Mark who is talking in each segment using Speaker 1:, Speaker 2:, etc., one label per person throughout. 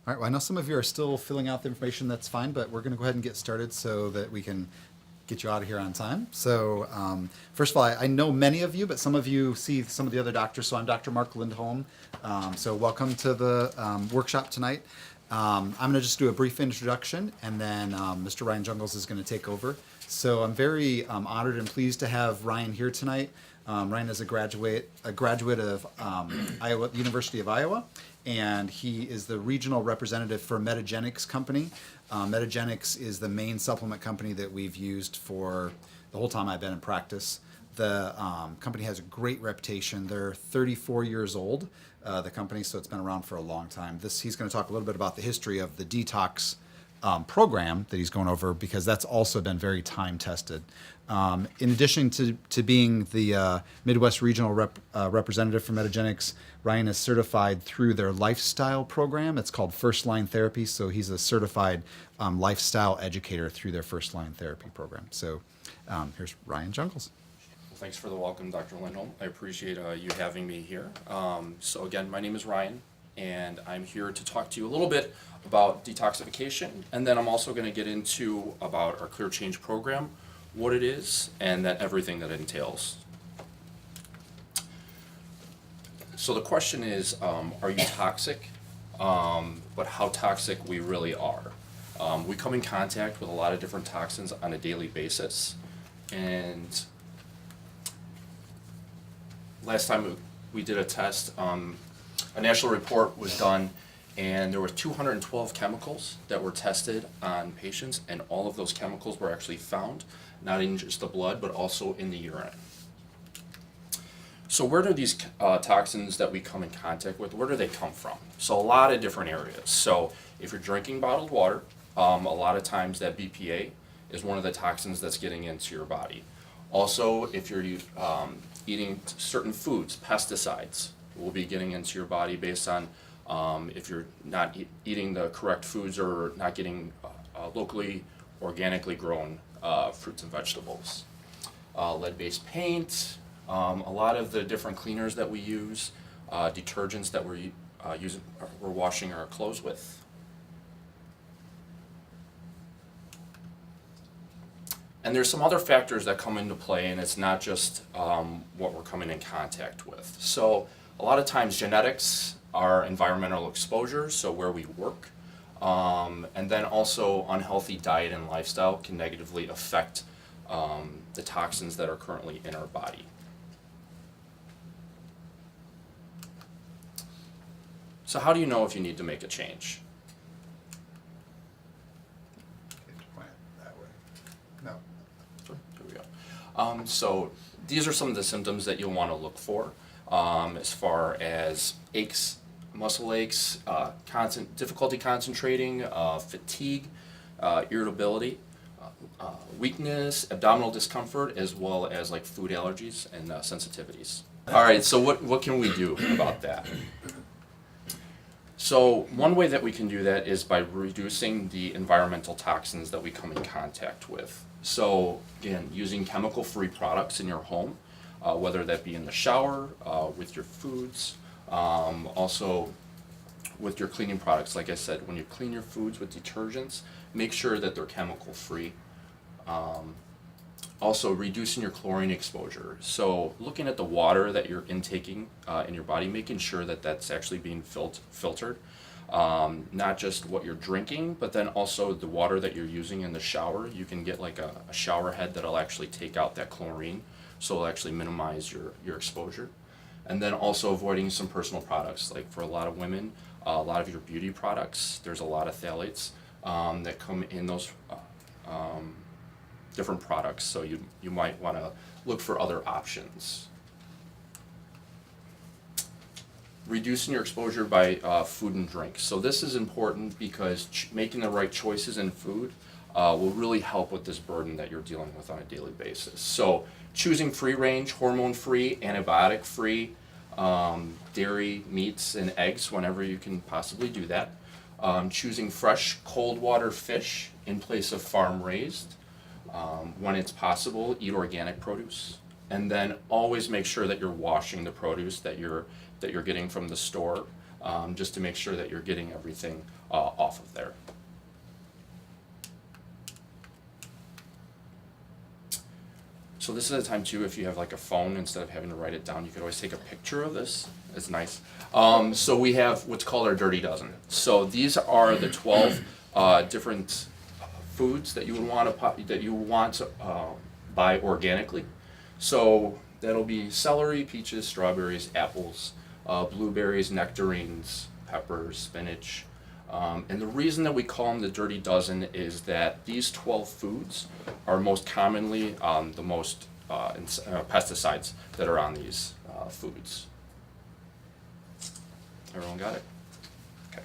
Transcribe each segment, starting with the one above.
Speaker 1: All right, well, I know some of you are still filling out the information. That's fine, but we're going to go ahead and get started so that we can get you out of here on time. So, first of all, I know many of you, but some of you see some of the other doctors. So, I'm Dr. Mark Lindholm. So, welcome to the workshop tonight. I'm going to just do a brief introduction, and then Mr. Ryan Jungles is going to take over. So, I'm very honored and pleased to have Ryan here tonight. Ryan is a graduate of Iowa University of Iowa, and he is the regional representative for Metagenics company. Metagenics is the main supplement company that we've used for the whole time I've been in practice. The company has a great reputation. They're 34 years old, the company, so it's been around for a long time. He's going to talk a little bit about the history of the Detox program that he's going over, because that's also been very time tested. In addition to being the Midwest Regional representative for Metagenics, Ryan is certified through their lifestyle program. It's called First Line Therapy, so he's a certified lifestyle educator through their First Line Therapy program. So here's Ryan Jungles.
Speaker 2: Well, thanks for the welcome, Dr. Lindholm. I appreciate you having me here. So again, my name is Ryan, and I'm here to talk to you a little bit about detoxification, and then I'm also going to get into about our Clear Change program, what it is, and then everything that it entails. So the question is, are you toxic? But how toxic we really are. We come in contact with a lot of different toxins on a daily basis, and last time we did a test, a national report was done, and there were 212 chemicals that were tested on patients, and all of those chemicals were actually found, not in just the blood, but also in the urine. So where do these toxins that we come in contact with, where do they come from? So a lot of different areas. So if you're drinking bottled water, a lot of times that BPA is one of the toxins that's getting into your body. Also, if you're eating certain foods, pesticides will be getting into your body based on if you're not eating the correct foods or not getting locally, organically grown fruits and vegetables. Lead-based paint, a lot of the different cleaners that we use, detergents that we're washing our clothes with. And there's some other factors that come into play, and it's not just what we're coming in contact with. So a lot of times genetics, our environmental exposure, so where we work, and then also unhealthy diet and lifestyle can negatively affect the toxins that are currently in our body. So how do you know if you need to make a change?
Speaker 1: That way. No.
Speaker 2: Here we go. So these are some of the symptoms that you'll want to look for as far as aches, muscle aches, difficulty concentrating, fatigue, irritability, weakness, abdominal discomfort, as well as like food allergies and sensitivities. All right, so what can we do about that? So one way that we can do that is by reducing the environmental toxins that we come in contact with. So again, using chemical-free products in your home, whether that be in the shower, with your foods, also with your cleaning products. Like I said, when you clean your foods with detergents, make sure that they're chemical-free. Also reducing your chlorine exposure. So looking at the water that you're intaking in your body, making sure that that's actually being filtered. Not just what you're drinking, but then also the water that you're using in the shower. You can get like a shower head that'll actually take out that chlorine, so it'll actually minimize your exposure. And then also avoiding some personal products, like for a lot of women, a lot of your beauty products, there's a lot of phthalates that come in those different products, so you might want to look for other options. Reducing your exposure by food and drink. So this is important because making the right choices in food will really help with this burden that you're dealing with on a daily basis. So choosing free-range, hormone-free, antibiotic-free dairy, meats, and eggs whenever you can possibly do that. Choosing fresh, cold water fish in place of farm-raised. When it's possible, eat organic produce. And then always make sure that you're washing the produce that you're getting from the store just to make sure that you're getting everything off of there. So this is a time too, if you have like a phone, instead of having to write it down, you could always take a picture of this. It's nice. So we have what's called our Dirty Dozen. So these are the 12 different foods that you would want to buy organically. So that'll be celery, peaches, strawberries, apples, blueberries, nectarines, peppers, spinach. And the reason that we call them the Dirty Dozen is that these 12 foods are most commonly the most pesticides that are on these foods. Everyone got it? Okay.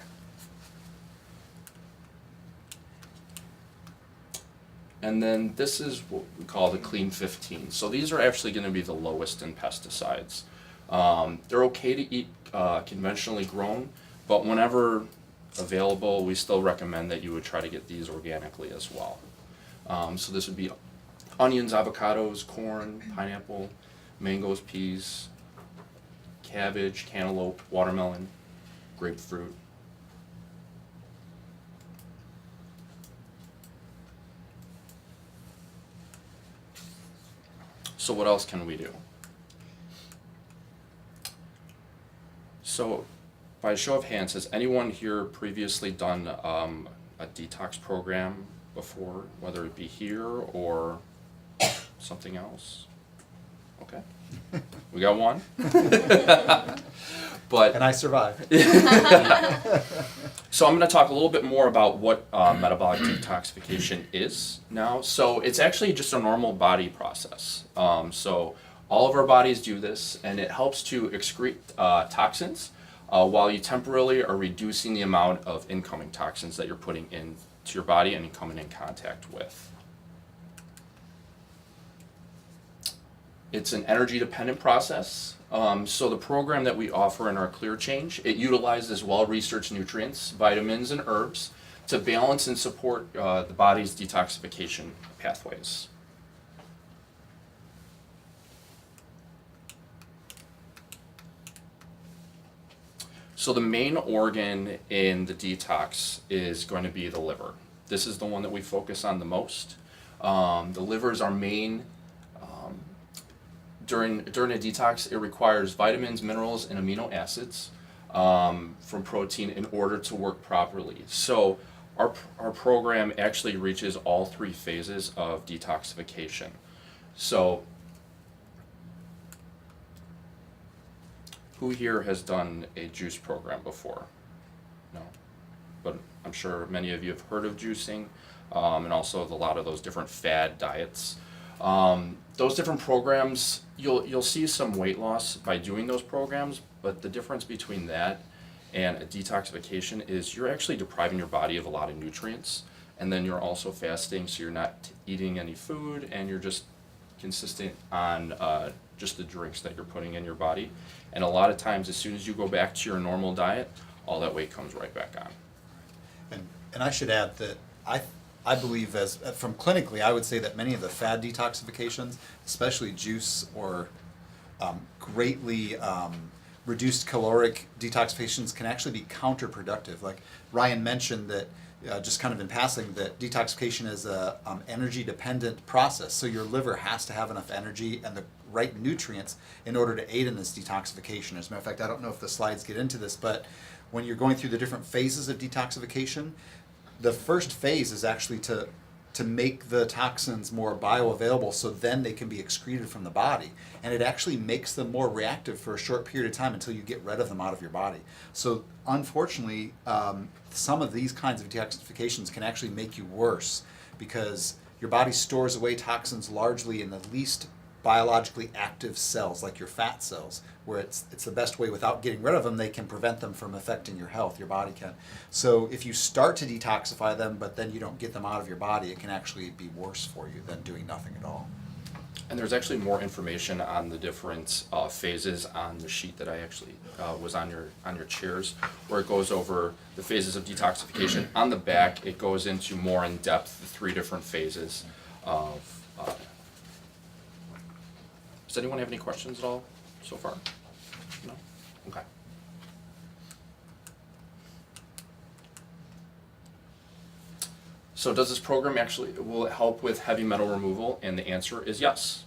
Speaker 2: And then this is what we call the Clean 15. So these are actually going to be the lowest in pesticides. They're okay to eat conventionally grown, but whenever available, we still recommend that you would try to get these organically as well. So this would be onions, avocados, corn, pineapple, mangoes, peas, cabbage, cantaloupe, watermelon, grapefruit. So what else can we do? So by a show of hands, has anyone here previously done a detox program before, whether it be here or something else? Okay, we got one. But
Speaker 1: And I survived.
Speaker 2: so I'm going to talk a little bit more about what metabolic detoxification is now. So it's actually just a normal body process. So all of our bodies do this, and it helps to excrete toxins while you temporarily are reducing the amount of incoming toxins that you're putting into your body and coming in contact with. It's an energy-dependent process. So the program that we offer in our Clear Change, it utilizes well-researched nutrients, vitamins, and herbs to balance and support the body's detoxification pathways. So the main organ in the detox is going to be the liver. This is the one that we focus on the most. The liver is our main. During a detox, it requires vitamins, minerals, and amino acids from protein in order to work properly. So our program actually reaches all three phases of detoxification. So who here has done a juice program before? No, but I'm sure many of you have heard of juicing, and also a lot of those different fad diets. Those different programs, you'll see some weight loss by doing those programs, but the difference between that and a detoxification is you're actually depriving your body of a lot of nutrients, and then you're also fasting, so you're not eating any food, and you're just consistent on just the drinks that you're putting in your body. And a lot of times, as soon as you go back to your normal diet, all that weight comes right back on.
Speaker 1: And I should add that I believe, as from clinically, I would say that many of the fad detoxifications, especially juice or greatly reduced caloric detoxifications, can actually be counterproductive. Like Ryan mentioned that, just kind of in passing, that detoxification is a energy-dependent process. So your liver has to have enough energy and the right nutrients in order to aid in this detoxification. As a matter of fact, I don't know if the slides get into this, but when you're going through the different phases of detoxification, the first phase is actually to make the toxins more bioavailable so then they can be excreted from the body. And it actually makes them more reactive for a short period of time until you get rid of them out of your body. So unfortunately, some of these kinds of detoxifications can actually make you worse because your body stores away toxins largely in the least biologically active cells, like your fat cells, where it's the best way. Without getting rid of them, they can prevent them from affecting your health. Your body can. So if you start to detoxify them, but then you don't get them out of your body, it can actually be worse for you than doing nothing at all.
Speaker 2: And there's actually more information on the different phases on the sheet that I actually was on your chairs, where it goes over the phases of detoxification. On the back, it goes into more in depth the three different phases of. Does anyone have any questions at all so far? No? Okay. So does this program actually, will it help with heavy metal removal? And the answer is yes.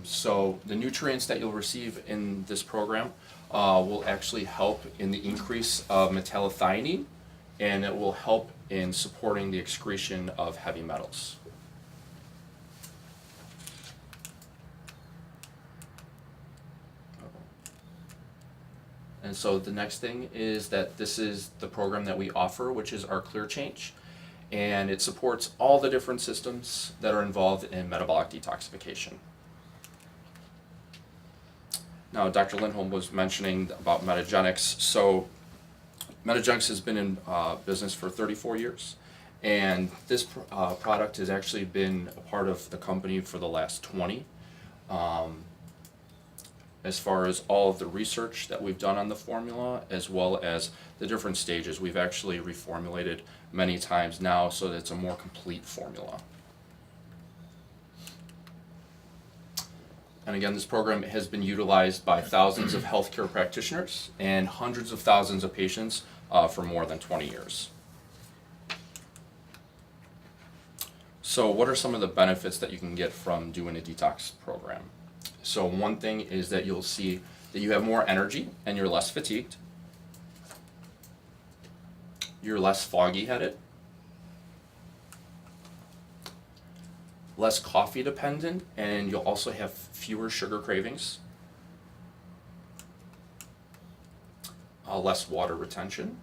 Speaker 2: So the nutrients that you'll receive in this program will actually help in the increase of metallothionein, and it will help in supporting the excretion of heavy metals. And so the next thing is that this is the program that we offer, which is our Clear Change. And it supports all the different systems that are involved in metabolic detoxification. Now, Dr. Lindholm was mentioning about Metagenics. So Metagenics has been in business for 34 years. And this product has actually been a part of the company for the last 20. As far as all of the research that we've done on the formula, as well as the different stages. We've actually reformulated many times now so that it's a more complete formula. And again, this program has been utilized by thousands of healthcare practitioners and hundreds of thousands of patients for more than 20 years. So what are some of the benefits that you can get from doing a detox program? So one thing is that you'll see that you have more energy and you're less fatigued. You're less foggy headed. Less coffee dependent, and you'll also have fewer sugar cravings. Less water retention.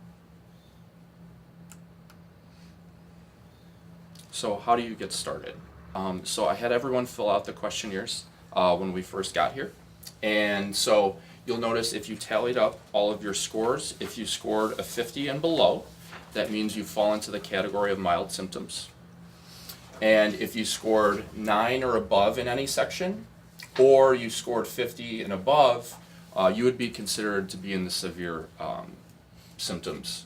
Speaker 2: So how do you get started? So I had everyone fill out the questionnaires when we first got here. And so you'll notice if you tallied up all of your scores, if you scored a 50 and below, that means you fall into the category of mild symptoms. And if you scored 9 or above in any section, or you scored 50 and above, you would be considered to be in the severe symptoms.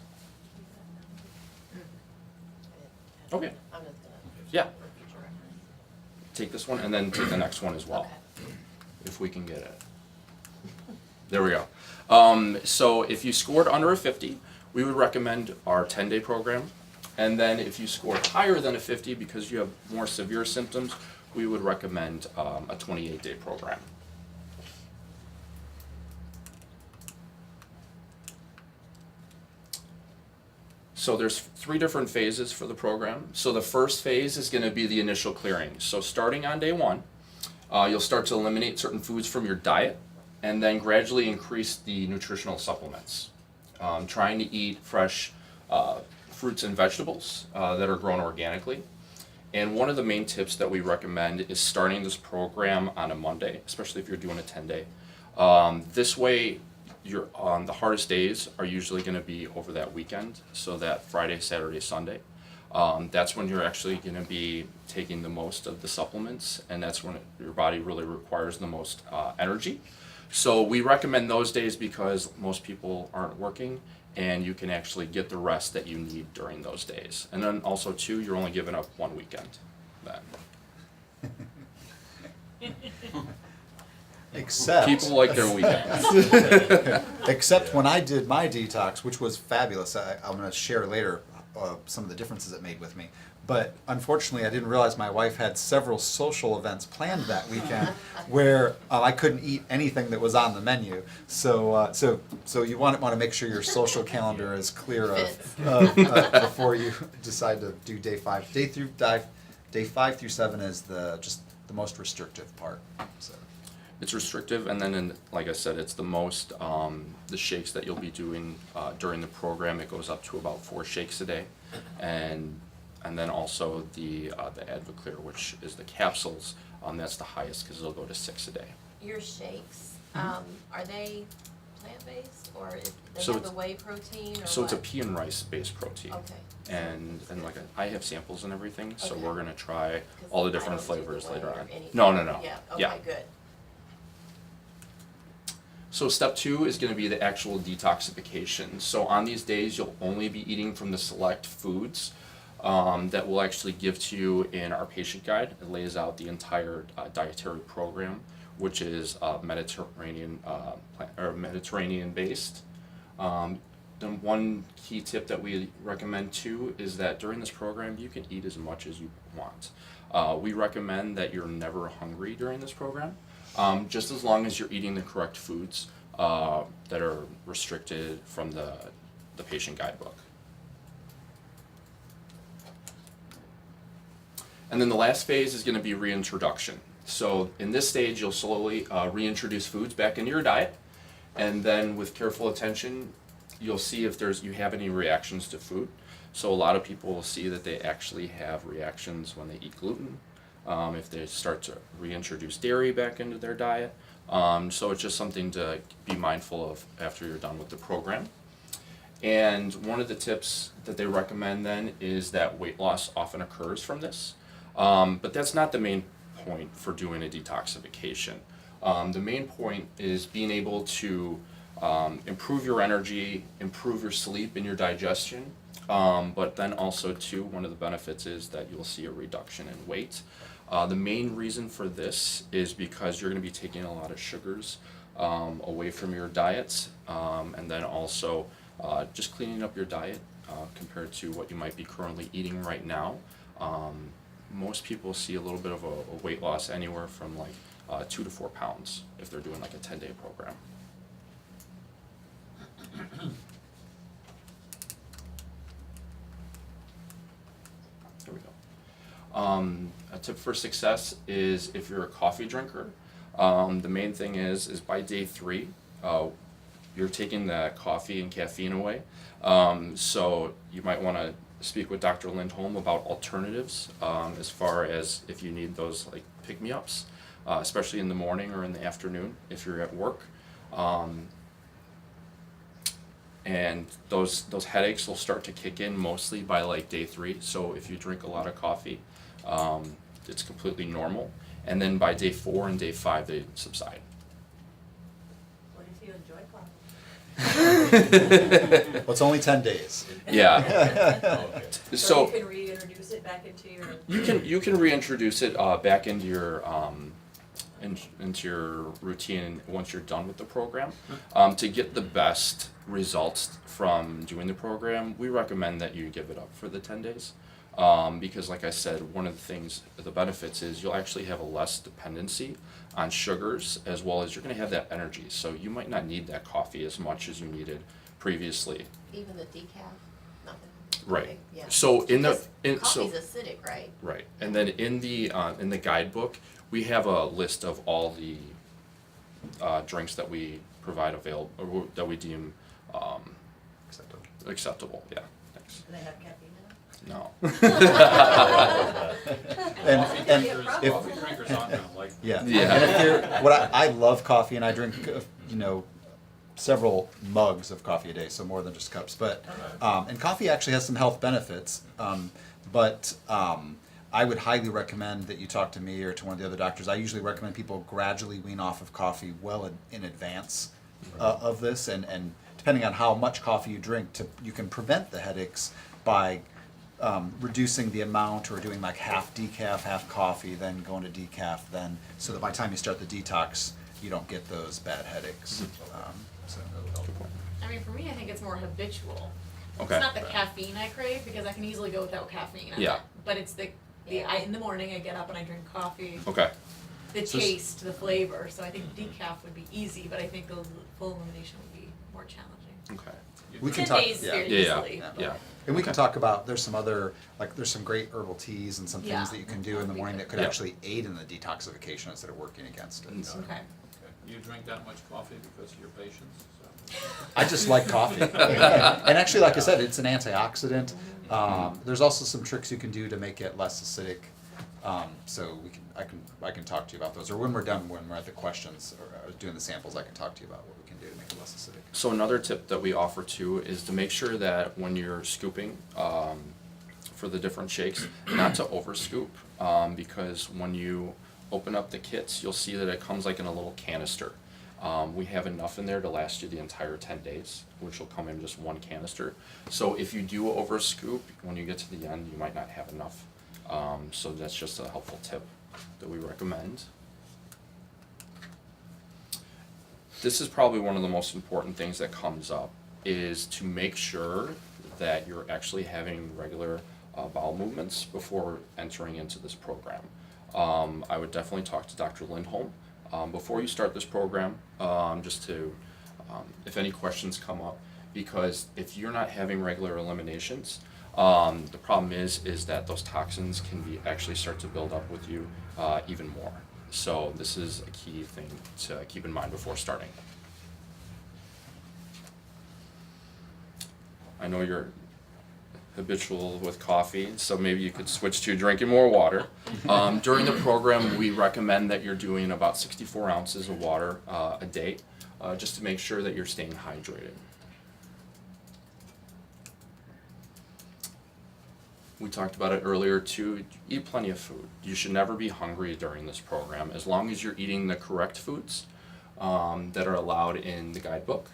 Speaker 2: Okay.
Speaker 3: I'm just gonna.
Speaker 2: Yeah.
Speaker 3: for future reference.
Speaker 2: Take this one and then take the next one as well,
Speaker 3: Okay.
Speaker 2: if we can get it. There we go. So if you scored under a 50, we would recommend our 10-day program. And then if you scored higher than a 50 because you have more severe symptoms, we would recommend a 28-day program. So there's 3 different phases for the program. So the first phase is going to be the initial clearing. So starting on day 1, you'll start to eliminate certain foods from your diet and then gradually increase the nutritional supplements. Trying to eat fresh fruits and vegetables that are grown organically. And one of the main tips that we recommend is starting this program on a Monday, especially if you're doing a 10-day. This way, the hardest days are usually going to be over that weekend, so that Friday, Saturday, Sunday. That's when you're actually going to be taking the most of the supplements, and that's when your body really requires the most energy. So we recommend those days because most people aren't working, and you can actually get the rest that you need during those days. And then also, too, you're only giving up one weekend then.
Speaker 1: Except
Speaker 2: People like their weekends.
Speaker 1: except when I did my detox, which was fabulous. I'm going to share later some of the differences it made with me. But unfortunately, I didn't realize my wife had several social events planned that weekend where I couldn't eat anything that was on the menu. So you want to make sure your social calendar is clear of before you decide to do day 5. Day 5 through 7 is just the most restrictive part. So.
Speaker 2: It's restrictive, and then, like I said, it's the most, the shakes that you'll be doing during the program. It goes up to about 4 shakes a day. And then also the Advoclear, which is the capsules, that's the highest because it'll go to 6 a day.
Speaker 3: Your shakes, are they plant-based or they
Speaker 2: So
Speaker 3: have the
Speaker 2: it's-
Speaker 3: whey protein or
Speaker 2: So it's a
Speaker 3: what?
Speaker 2: pea and rice-based protein.
Speaker 3: Okay.
Speaker 2: And I have samples and everything, so
Speaker 3: Okay.
Speaker 2: we're gonna try
Speaker 3: 'Cause
Speaker 2: all the
Speaker 3: I
Speaker 2: different
Speaker 3: don't do the
Speaker 2: flavors
Speaker 3: whey
Speaker 2: later
Speaker 3: or
Speaker 2: on.
Speaker 3: anything.
Speaker 2: No.
Speaker 3: Yeah,
Speaker 2: Yeah.
Speaker 3: okay, good.
Speaker 2: So step 2 is going to be the actual detoxification. So on these days, you'll only be eating from the select foods that we'll actually give to you in our patient guide. It lays out the entire dietary program, which is Mediterranean based. then one key tip that we recommend too is that during this program you can eat as much as you want. We recommend that you're never hungry during this program, just as long as you're eating the correct foods that are restricted from the patient guidebook. And then the last phase is going to be reintroduction. So in this stage, you'll slowly reintroduce foods back into your diet, and then with careful attention, you'll see if you have any reactions to food. So a lot of people will see that they actually have reactions when they eat gluten, if they start to reintroduce dairy back into their diet. So it's just something to be mindful of after you're done with the program. And one of the tips that they recommend then is that weight loss often occurs from this. But that's not the main point for doing a detoxification. The main point is being able to improve your energy, improve your sleep and your digestion, but then also too, one of the benefits is that you'll see a reduction in weight. The main reason for this is because you're going to be taking a lot of sugars away from your diet, and then also just cleaning up your diet compared to what you might be currently eating right now. Most people see a little bit of a weight loss anywhere from like 2 to 4 pounds if they're doing like a 10-day program. There we go. A tip for success is if you're a coffee drinker, the main thing is by day 3, you're taking the coffee and caffeine away. So you might want to speak with Dr. Lindholm about alternatives as far as if you need those like pick-me-ups, especially in the morning or in the afternoon if you're at work. And those headaches will start to kick in mostly by like day 3. So if you drink a lot of coffee, it's completely normal. And then by day 4 and day 5, they subside.
Speaker 3: What if you enjoy coffee?
Speaker 1: Well, it's only 10 days.
Speaker 2: Yeah.
Speaker 3: So you can reintroduce it back into your.
Speaker 2: You can reintroduce it back into your into your routine once you're done with the program. To get the best results from doing the program, we recommend that you give it up for the 10 days. Because like I said, one of the things, the benefits is you'll actually have a less dependency on sugars, as well as you're going to have that energy. So you might not need that coffee as much as you needed previously.
Speaker 3: Even the decaf, nothing.
Speaker 2: Right.
Speaker 3: Yeah.
Speaker 2: So
Speaker 3: Because coffee's acidic, right?
Speaker 2: Right, and then in the guidebook, we have a list of all the drinks that we provide available, or that we deem acceptable. Yeah, thanks.
Speaker 3: Do they have caffeine in it?
Speaker 2: No.
Speaker 1: And
Speaker 4: Coffee drinkers aren't gonna like that.
Speaker 1: yeah,
Speaker 2: Yeah.
Speaker 1: And if you're, I love coffee, and I drink, several mugs of coffee a day, so more than just cups. But and coffee actually has some health benefits. But I would highly recommend that you talk to me or to one of the other doctors. I usually recommend people gradually wean off of coffee well in advance of this, and depending on how much coffee you drink, you can prevent the headaches by reducing the amount, or doing like half decaf, half coffee, then going to decaf, then so that by the time you start the detox, you don't get those bad headaches. So.
Speaker 5: I mean, for me, I think it's more habitual.
Speaker 2: Okay.
Speaker 5: It's not the caffeine I crave, because I can easily go without caffeine.
Speaker 2: Yeah.
Speaker 5: But it's in the morning I get up and I drink coffee.
Speaker 2: Okay.
Speaker 5: The
Speaker 1: So
Speaker 5: taste, the flavor. So I think decaf would be easy, but I think the full elimination would be more challenging.
Speaker 2: Okay.
Speaker 1: We can
Speaker 5: 10
Speaker 1: talk.
Speaker 5: days
Speaker 1: Yeah.
Speaker 5: very
Speaker 2: Yeah.
Speaker 5: easily.
Speaker 2: Yeah.
Speaker 1: And we can
Speaker 2: Okay.
Speaker 1: talk about, there's some other, there's some great herbal teas and some
Speaker 5: Yeah.
Speaker 1: things that you can do in the morning that could
Speaker 2: Yeah.
Speaker 1: actually aid in the detoxification instead of working against it. So.
Speaker 5: Okay.
Speaker 4: Okay. You drink that much coffee because of your patients, so.
Speaker 1: I just like coffee. And actually, like I said, it's an antioxidant. There's also some tricks you can do to make it less acidic. So I can talk to you about those. Or when we're done, when we're at the questions or doing the samples, I can talk to you about what we can do to make it less acidic.
Speaker 2: So another tip that we offer too is to make sure that when you're scooping for the different shakes, not to over scoop, because when you open up the kits, you'll see that it comes like in a little canister. We have enough in there to last you the entire 10 days, which will come in just one canister. So if you do over scoop, when you get to the end, you might not have enough. So that's just a helpful tip that we recommend. This is probably one of the most important things that comes up is to make sure that you're actually having regular bowel movements before entering into this program. I would definitely talk to Dr. Lindholm before you start this program, just to, if any questions come up, because if you're not having regular eliminations, the problem is that those toxins can be actually start to build up with you even more. So this is a key thing to keep in mind before starting. I know you're habitual with coffee, so maybe you could switch to drinking more water. During the program, we recommend that you're doing about 64 ounces of water a day, just to make sure that you're staying hydrated. We talked about it earlier too. Eat plenty of food. You should never be hungry during this program, as long as you're eating the correct foods that are allowed in the guidebook.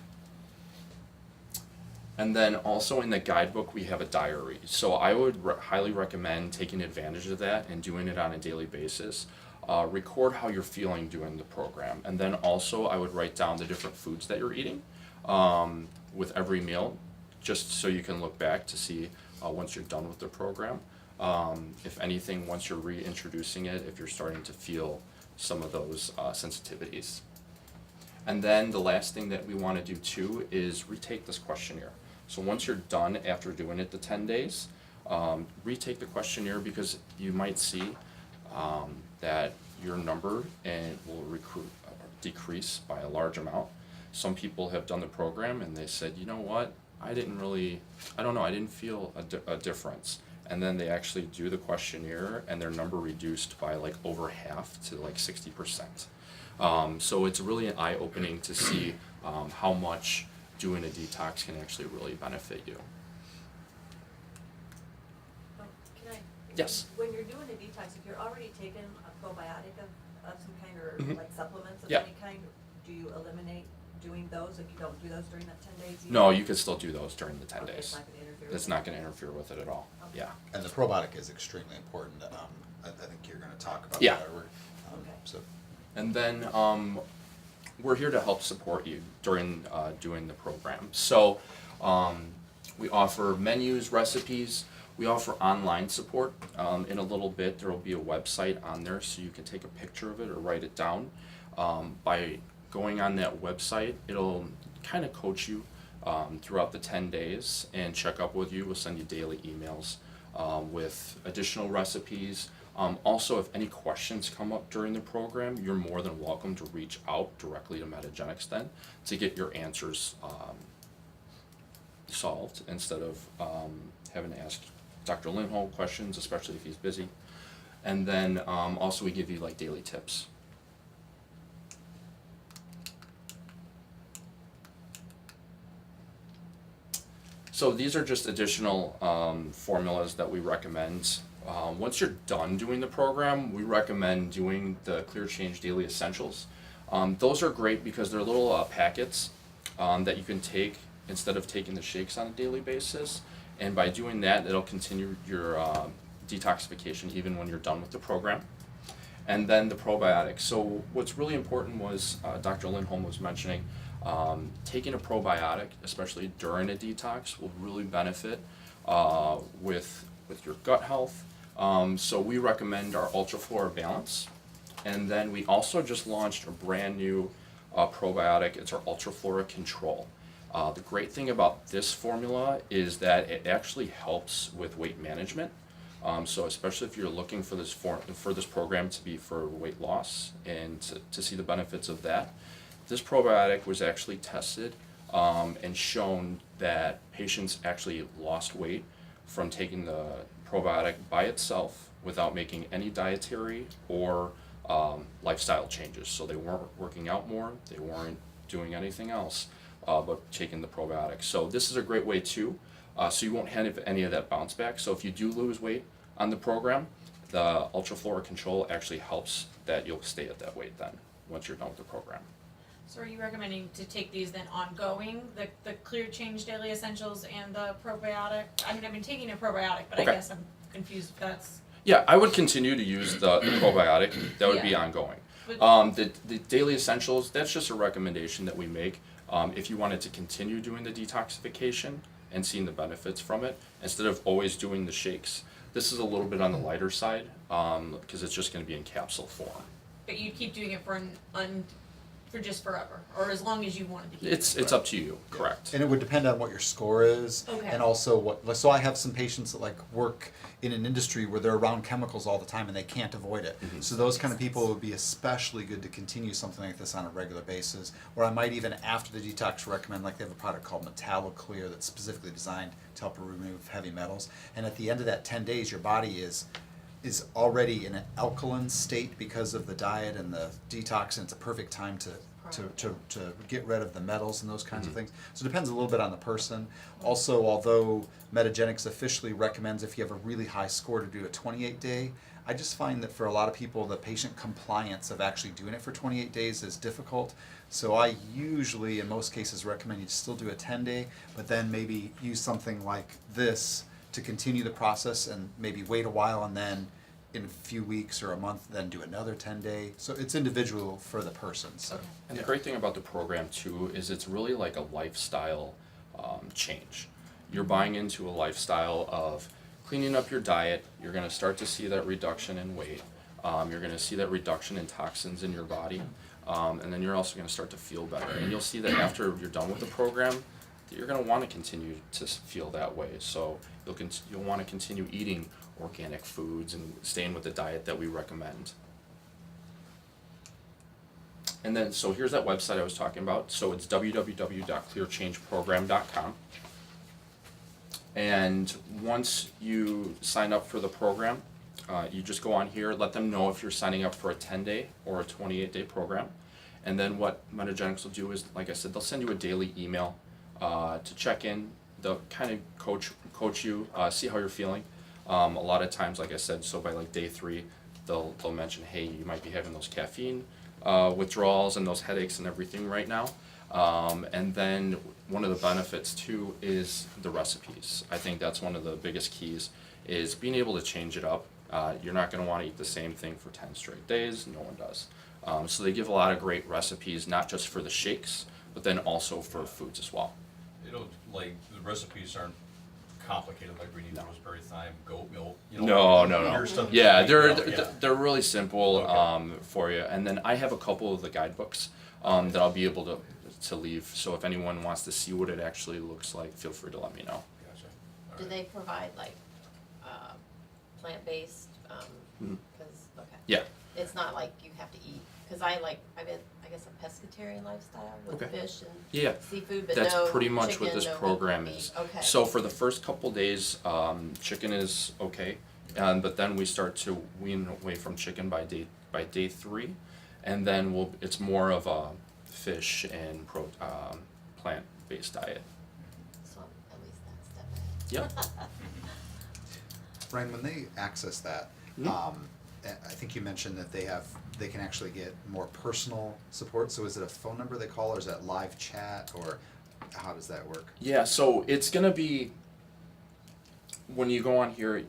Speaker 2: And then also in the guidebook, we have a diary. So I would highly recommend taking advantage of that and doing it on a daily basis. Record how you're feeling during the program. And then also I would write down the different foods that you're eating with every meal, just so you can look back to see once you're done with the program. If anything, once you're reintroducing it, if you're starting to feel some of those sensitivities. And then the last thing that we want to do too is retake this questionnaire. So once you're done after doing it the 10 days, retake the questionnaire, because you might see that your number will decrease by a large amount. Some people have done the program and they said, you know what, I didn't feel a difference. And then they actually do the questionnaire and their number reduced by like over half to like 60%. So it's really eye-opening to see how much doing a detox can actually really benefit you.
Speaker 5: Can I?
Speaker 2: Yes.
Speaker 5: When you're doing a detox, if you're already taking a probiotic of some kind, or
Speaker 2: Mhm.
Speaker 5: like supplements of
Speaker 2: Yeah.
Speaker 5: any kind, do you eliminate doing those if you don't do those during that 10 days?
Speaker 2: No, you can still do those during the 10
Speaker 5: Okay,
Speaker 2: days.
Speaker 5: it's not gonna interfere with
Speaker 2: It's
Speaker 5: it?
Speaker 2: not going to interfere with it at all.
Speaker 5: Okay.
Speaker 2: Yeah.
Speaker 1: And the probiotic is extremely important. I think you're going to talk about
Speaker 2: Yeah.
Speaker 1: that.
Speaker 5: Okay.
Speaker 1: So
Speaker 2: And then we're here to help support you during doing the program. So we offer menus, recipes. We offer online support. In a little bit, there will be a website on there, so you can take a picture of it or write it down. By going on that website, it'll kind of coach you throughout the 10 days and check up with you. We'll send you daily emails with additional recipes. Also, if any questions come up during the program, you're more than welcome to reach out directly to Metagenics then to get your answers solved, instead of having to ask Dr. Lindholm questions, especially if he's busy. And then also we give you like daily tips. So these are just additional formulas that we recommend. Once you're done doing the program, we recommend doing the Clear Change Daily Essentials. Those are great because they're little packets that you can take instead of taking the shakes on a daily basis. And by doing that, it'll continue your detoxification even when you're done with the program. And then the probiotics. So what's really important was Dr. Lindholm was mentioning, taking a probiotic, especially during a detox, will really benefit with your gut health. So we recommend our Ultra Flora Balance. And then we also just launched a brand new probiotic. It's our Ultra Flora Control. The great thing about this formula is that it actually helps with weight management. So especially if you're looking for this program to be for weight loss and to see the benefits of that, this probiotic was actually tested and shown that patients actually lost weight from taking the probiotic by itself without making any dietary or lifestyle changes. So they weren't working out more, they weren't doing anything else but taking the probiotic. So this is a great way too, so you won't have any of that bounce back. So if you do lose weight on the program, the Ultra Flora Control actually helps that you'll stay at that weight then once you're done with the program.
Speaker 6: So are you recommending to take these then ongoing, the Clear Change Daily Essentials and the probiotic? I mean, I've been taking a probiotic, but
Speaker 2: Okay.
Speaker 6: I guess I'm confused if that's,
Speaker 2: Yeah, I would continue to use the probiotic. That would be
Speaker 6: Yeah.
Speaker 2: ongoing.
Speaker 6: but,
Speaker 2: The daily essentials, that's just a recommendation that we make If you wanted to continue doing the detoxification and seeing the benefits from it, instead of always doing the shakes, this is a little bit on the lighter side, because it's just gonna be in capsule form.
Speaker 6: But you'd keep doing it for just forever, or as long as you wanted to keep it.
Speaker 2: It's up to you, correct?
Speaker 1: And it would depend on what your score is,
Speaker 6: Okay.
Speaker 1: and also so I have some patients that like work in an industry where they're around chemicals all the time and they can't avoid it. So those kind of people would be especially good to continue something like this on a regular basis. Or I might even after the detox recommend, like they have a product called Metabolic that's specifically designed to help remove heavy metals. And at the end of that 10 days, your body is already in an alkaline state because of the diet and the detox, and it's a perfect time to get rid of the metals and those kinds of things. So it depends a little bit on the person. Also, although Metagenics officially recommends if you have a really high score to do a 28-day, I just find that for a lot of people, the patient compliance of actually doing it for 28 days is difficult. So I usually, in most cases, recommend you still do a 10-day, but then maybe use something like this to continue the process and maybe wait a while and then in a few weeks or a month then do another 10-day. So it's individual for the person. So
Speaker 2: And the great thing about the program too is it's really like a lifestyle change. You're buying into a lifestyle of cleaning up your diet. You're going to start to see that reduction in weight. You're going to see that reduction in toxins in your body. And then you're also going to start to feel better. And you'll see that after you're done with the program, that you're going to want to continue to feel that way. So you'll want to continue eating organic foods and staying with the diet that we recommend. And then, so here's that website I was talking about. So it's www.clearchangeprogram.com. And once you sign up for the program, you just go on here, let them know if you're signing up for a 10-day or a 28-day program. And then what Metagenics will do is, like I said, they'll send you a daily email to check in. They'll kind of coach you, see how you're feeling. A lot of times, like I said, so by like day 3, they'll mention, hey, you might be having those caffeine withdrawals and those headaches and everything right now. And then one of the benefits too is the recipes. I think that's one of the biggest keys is being able to change it up. You're not going to want to eat the same thing for 10 straight days. No one does. So they give a lot of great recipes, not just for the shakes, but then also for foods as well.
Speaker 7: They don't, like, the recipes aren't complicated, like we need rosemary, thyme, goat milk,
Speaker 2: No.
Speaker 7: weird stuff that
Speaker 2: Yeah,
Speaker 7: you make,
Speaker 2: they're really simple
Speaker 7: Okay.
Speaker 2: for you. And then I have a couple of the guidebooks that I'll be able to leave. So if anyone wants to see what it actually looks like, feel free to let me know.
Speaker 7: Gotcha. All
Speaker 3: Do
Speaker 7: right.
Speaker 3: they provide like, plant-based,
Speaker 2: Mhm.
Speaker 3: okay.
Speaker 2: Yeah.
Speaker 3: It's not like you have to eat, cause I'm in, I guess a pescatarian lifestyle with
Speaker 2: Okay.
Speaker 3: fish and
Speaker 2: Yeah.
Speaker 3: seafood, but
Speaker 2: That's
Speaker 3: no
Speaker 2: pretty much
Speaker 3: chicken,
Speaker 2: what this
Speaker 3: no
Speaker 2: program
Speaker 3: meat.
Speaker 2: is.
Speaker 3: Okay.
Speaker 2: So for the first couple days, chicken is okay, but then we start to wean away from chicken by day 3, and then it's more of a fish and plant-based diet.
Speaker 3: So I'm at least that step ahead.
Speaker 2: Yep.
Speaker 1: Ryan, when they access that, I think you mentioned that they can actually get more personal support. So is it a phone number they call, or is that live chat, or how does that work?
Speaker 2: Yeah, so it's gonna be when you go on here.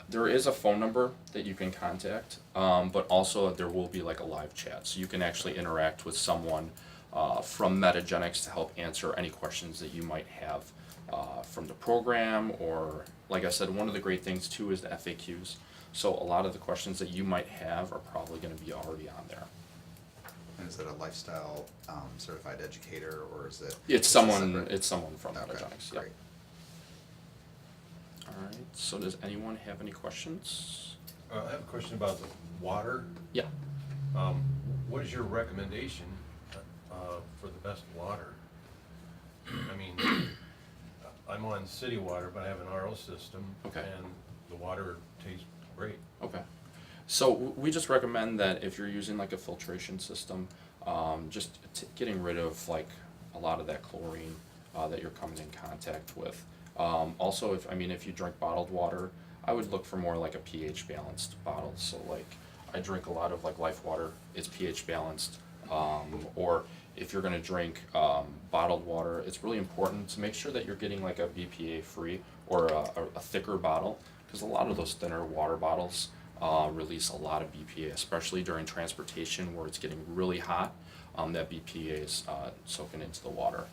Speaker 2: There is a phone number that you can contact, but also there will be like a live chat, so you can actually interact with someone from Metagenics to help answer any questions that you might have from the program. Or like I said, one of the great things too is the FAQs. So a lot of the questions that you might have are probably going to be already on there.
Speaker 1: And is it a lifestyle certified educator, or is it?
Speaker 2: It's someone from
Speaker 1: Okay,
Speaker 2: Metagenics. Yep.
Speaker 1: great.
Speaker 2: All right. So does anyone have any questions?
Speaker 8: I have a question about the water.
Speaker 2: Yeah.
Speaker 8: What is your recommendation for the best water? I mean, I'm on city water, but I have an RO system.
Speaker 2: Okay.
Speaker 8: And the water tastes great.
Speaker 2: Okay. So we just recommend that if you're using like a filtration system, just getting rid of like a lot of that chlorine that you're coming in contact with. Also, if you drink bottled water, I would look for more like a pH balanced bottle. So like I drink a lot of like Life Water, it's pH balanced. Or if you're gonna drink bottled water, it's really important to make sure that you're getting like a BPA free or a thicker bottle, because a lot of those thinner water bottles release a lot of BPA, especially during transportation where it's getting really hot. that BPA is soaking into the water.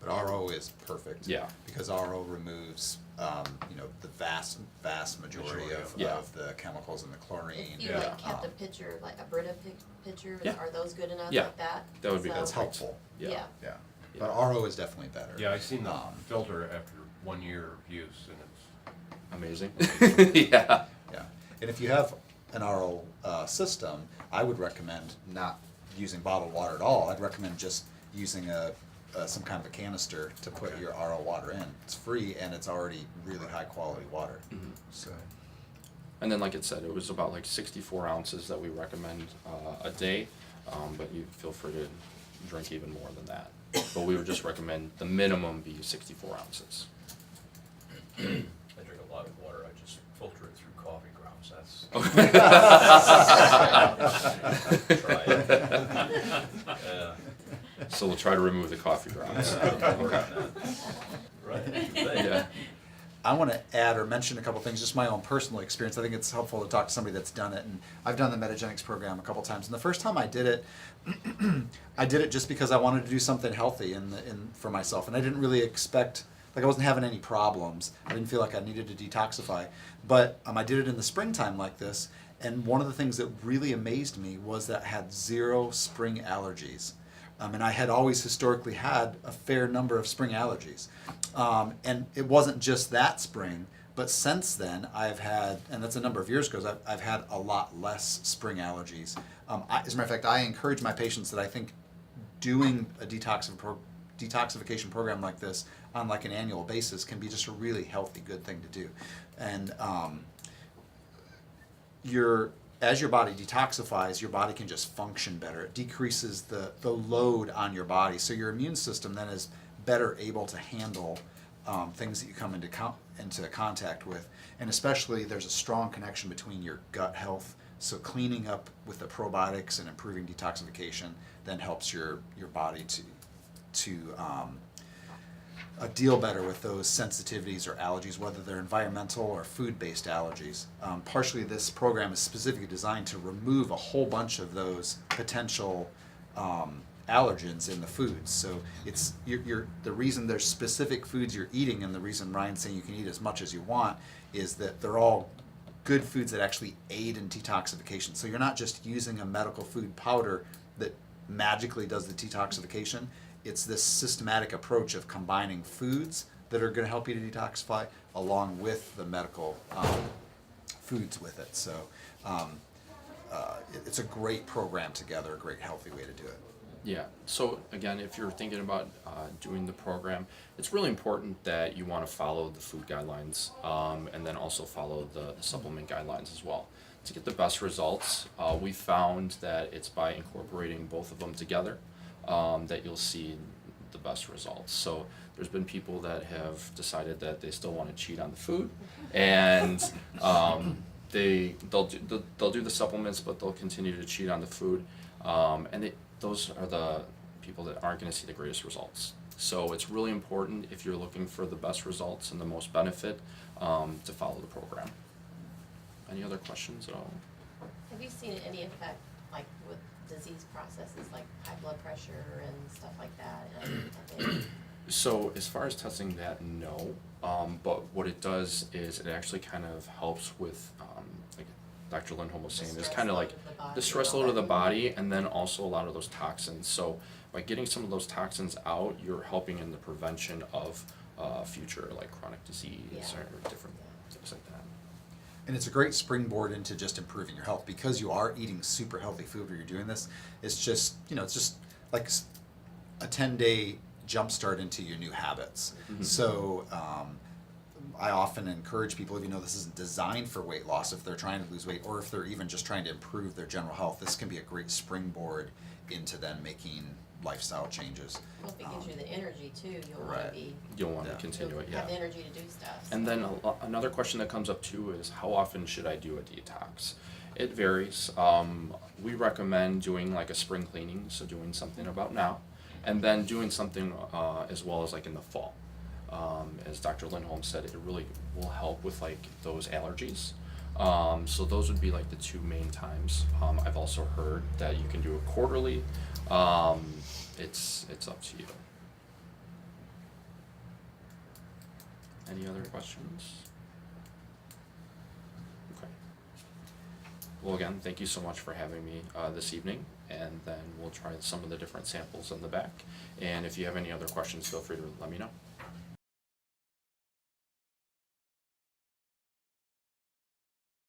Speaker 1: But RO is perfect.
Speaker 2: Yeah.
Speaker 1: Because RO removes, the vast majority of,
Speaker 2: Yeah.
Speaker 1: of the chemicals in the chlorine.
Speaker 3: If you
Speaker 8: Yeah.
Speaker 3: like kept a pitcher, like a Brita pitcher,
Speaker 2: Yeah.
Speaker 3: are those good enough
Speaker 2: Yeah.
Speaker 3: like that?
Speaker 2: That would be
Speaker 3: So-
Speaker 1: That's helpful.
Speaker 2: Yeah.
Speaker 3: Yeah.
Speaker 1: Yeah.
Speaker 2: Yeah.
Speaker 1: But RO is definitely better.
Speaker 8: Yeah, I seen the
Speaker 1: Um,
Speaker 8: filter after 1 year of use, and it's,
Speaker 2: Amazing. Yeah.
Speaker 1: Yeah, and if you have an RO system, I would recommend not using bottled water at all. I'd recommend just using some kind of a canister to put
Speaker 8: Okay.
Speaker 1: your RO water in. It's free and it's already really high quality water.
Speaker 2: Mhm.
Speaker 1: So,
Speaker 2: And then, like it said, it was about like 64 ounces that we recommend a day, but you feel free to drink even more than that. But we would just recommend the minimum be 64 ounces.
Speaker 7: I drink a lot of water, I just filter it through coffee grounds, that's. Try it. Yeah.
Speaker 2: So we'll try to remove the coffee grounds.
Speaker 7: Right.
Speaker 2: Yeah.
Speaker 1: I want to add or mention a couple things, just my own personal experience. I think it's helpful to talk to somebody that's done it. And I've done the Metagenics program a couple times. And the first time I did it, I did it just because I wanted to do something healthy for myself. And I didn't really expect, like I wasn't having any problems. I didn't feel like I needed to detoxify. But I did it in the springtime like this. And one of the things that really amazed me was that I had 0 spring allergies. And I had always historically had a fair number of spring allergies. And it wasn't just that spring, but since then I've had, and that's a number of years ago, I've had a lot less spring allergies. As a matter of fact, I encourage my patients that I think doing a detoxification program like this on like an annual basis can be just a really healthy, good thing to do. And as your body detoxifies, your body can just function better. It decreases the load on your body, so your immune system then is better able to handle things that you come into contact with. And especially there's a strong connection between your gut health, so cleaning up with the probiotics and improving detoxification then helps your body to deal better with those sensitivities or allergies, whether they're environmental or food-based allergies. Partially, this program is specifically designed to remove a whole bunch of those potential allergens in the foods. So it's the reason there's specific foods you're eating, and the reason Ryan's saying you can eat as much as you want, is that they're all good foods that actually aid in detoxification. So you're not just using a medical food powder that magically does the detoxification. It's this systematic approach of combining foods that are going to help you to detoxify along with the medical foods with it. So it's a great program together, a great healthy way to do it.
Speaker 2: Yeah. So again, if you're thinking about doing the program, it's really important that you want to follow the food guidelines and then also follow the supplement guidelines as well. To get the best results, we found that it's by incorporating both of them together that you'll see the best results. So there's been people that have decided that they still want to cheat on the food, and they'll do the supplements, but they'll continue to cheat on the food, and those are the people that aren't going to see the greatest results. So it's really important, if you're looking for the best results and the most benefit, to follow the program. Any other questions at all?
Speaker 3: Have you seen any effect, like with disease processes like high blood pressure and stuff like that?
Speaker 2: So as far as testing that, no. But what it does is it actually kind of helps with, like Dr. Lindholm was saying, is kind of like the stress load of the body, and then also a lot of those toxins. So by getting some of those toxins out, you're helping in the prevention of future like chronic disease or different things like that.
Speaker 1: And it's a great springboard into just improving your health, because you are eating super healthy food where you're doing this. It's just, it's just like a 10-day jump start into your new habits.
Speaker 2: Mhm.
Speaker 1: So I often encourage people, even though this isn't designed for weight loss, if they're trying to lose weight or if they're even just trying to improve their general health, this can be a great springboard into then making lifestyle changes.
Speaker 3: Well, if it gives you the energy too, you'll want
Speaker 1: Right.
Speaker 3: to be,
Speaker 2: You'll want
Speaker 1: Yeah.
Speaker 2: to continue it,
Speaker 3: you'll
Speaker 2: yeah.
Speaker 3: have the energy to do stuff.
Speaker 2: And
Speaker 3: so.
Speaker 2: then another question that comes up too is, how often should I do a detox? It varies. We recommend doing like a spring cleaning, so doing something about now, and then doing something as well as like in the fall. As Dr. Lindholm said, it really will help with like those allergies. So those would be like the two main times. I've also heard that you can do it quarterly. It's up to you. Any other questions? Okay. Well, again, thank you so much for having me this evening, and then we'll try some of the different samples in the back. And if you have any other questions, feel free to let me know.